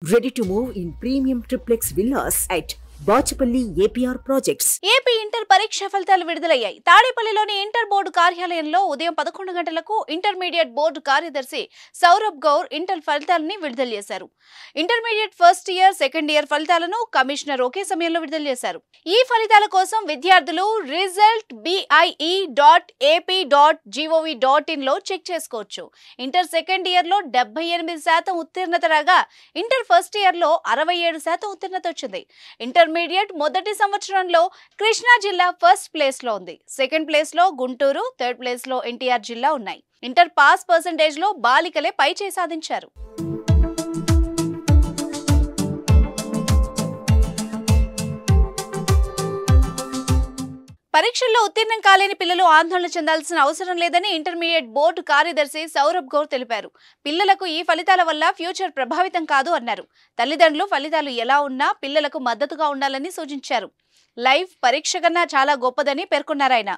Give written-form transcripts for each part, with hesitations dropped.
Ready to move in premium triplex villas at Bachapalli APR Projects. AP inter పరీక్ష ఫలితాలు విడుదలయ్యాయి. తాడేపల్లిలోని inter board కార్యాలయంలో ఉదయం 11 గంటలకు ఇంటర్మీడియట్ బోర్డు కార్యదర్శి సౌరభ్ గౌర్ ఇంటర్ ఫలితాలని విడుదల చేశారు. Intermediate first year, second year ఫలితాలను కమిషనర్ ఒకే సమయంలో విడుదల చేశారు. ఈ ఫలితాల కోసం విద్యార్థులు result.bie.ap.gov.in లో చెక్ చేసుకోవచ్చు. ఇంటర్ సెకండ్ ఇయర్ లో 78% ఉత్తీర్ణత రాగా ఇంటర్ ఫస్ట్ ఇయర్ లో 67% ఉత్తీర్ణత వచ్చింది. ఇంటర్మీడియట్ మొదటి సంవత్సరంలో కృష్ణా జిల్లా ఫస్ట్ ప్లేస్ లో ఉంది. సెకండ్ ప్లేస్ లో గుంటూరు, థర్డ్ ప్లేస్ లో ఎన్టీఆర్ జిల్లా ఉన్నాయి. ఇంటర్ పాస్ పర్సెంటేజ్ లో బాలికలే పైచేయి సాధించారు. పరీక్షల్లో ఉత్తీర్ణం కాలేని పిల్లలు ఆందోళన చెందాల్సిన అవసరం లేదని ఇంటర్మీడియట్ బోర్డు కార్యదర్శి సౌరభ్ గౌర్ తెలిపారు. పిల్లలకు ఈ ఫలితాల వల్ల ఫ్యూచర్ ప్రభావితం కాదు అన్నారు. తల్లిదండ్రులు ఫలితాలు ఎలా ఉన్నా పిల్లలకు మద్దతుగా ఉండాలని సూచించారు. లైవ్ పరీక్ష కన్నా చాలా గొప్పదని పేర్కొన్నారాయన.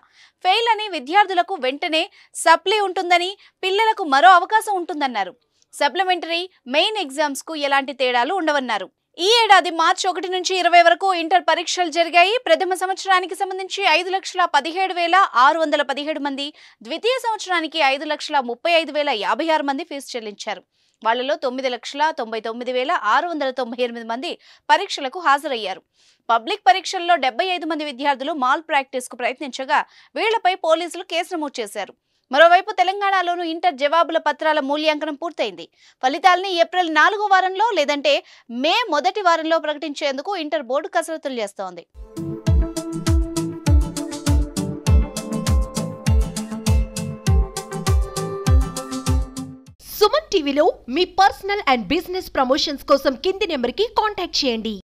ఫెయిల్ అని విద్యార్థులకు వెంటనే సప్లీ ఉంటుందని, పిల్లలకు మరో అవకాశం ఉంటుందన్నారు. సప్లిమెంటరీ, మెయిన్ ఎగ్జామ్స్ కు ఎలాంటి తేడాలు ఉండవన్నారు. ఈ ఏడాది మార్చి 1 నుంచి 20 వరకు ఇంటర్ పరీక్షలు జరిగాయి. ప్రథమ సంవత్సరానికి సంబంధించి 5,17,617 మంది, ద్వితీయ సంవత్సరానికి 5,35,056 మంది ఫీజు చెల్లించారు. వాళ్లలో 9,99,698 మంది పరీక్షలకు హాజరయ్యారు. పబ్లిక్ పరీక్షల్లో 75 మంది విద్యార్థులు మాల్ ప్రాక్టీస్ కు ప్రయత్నించగా వీళ్లపై పోలీసులు కేసు నమోదు చేశారు. మరోవైపు తెలంగాణలోనూ ఇంటర్ జవాబుల పత్రాల మూల్యాంకనం పూర్తయింది. ఫలితాలని ఏప్రిల్ 4వ వారంలో లేదంటే మే మొదటి వారంలో ప్రకటించేందుకు ఇంటర్ బోర్డు కసరత్తులు చేస్తోంది. సుమన్ టీవీలో మీ పర్సనల్ అండ్ బిజినెస్ ప్రమోషన్స్ కోసం కింది నెంబర్కి కాంటాక్ట్ చేయండి.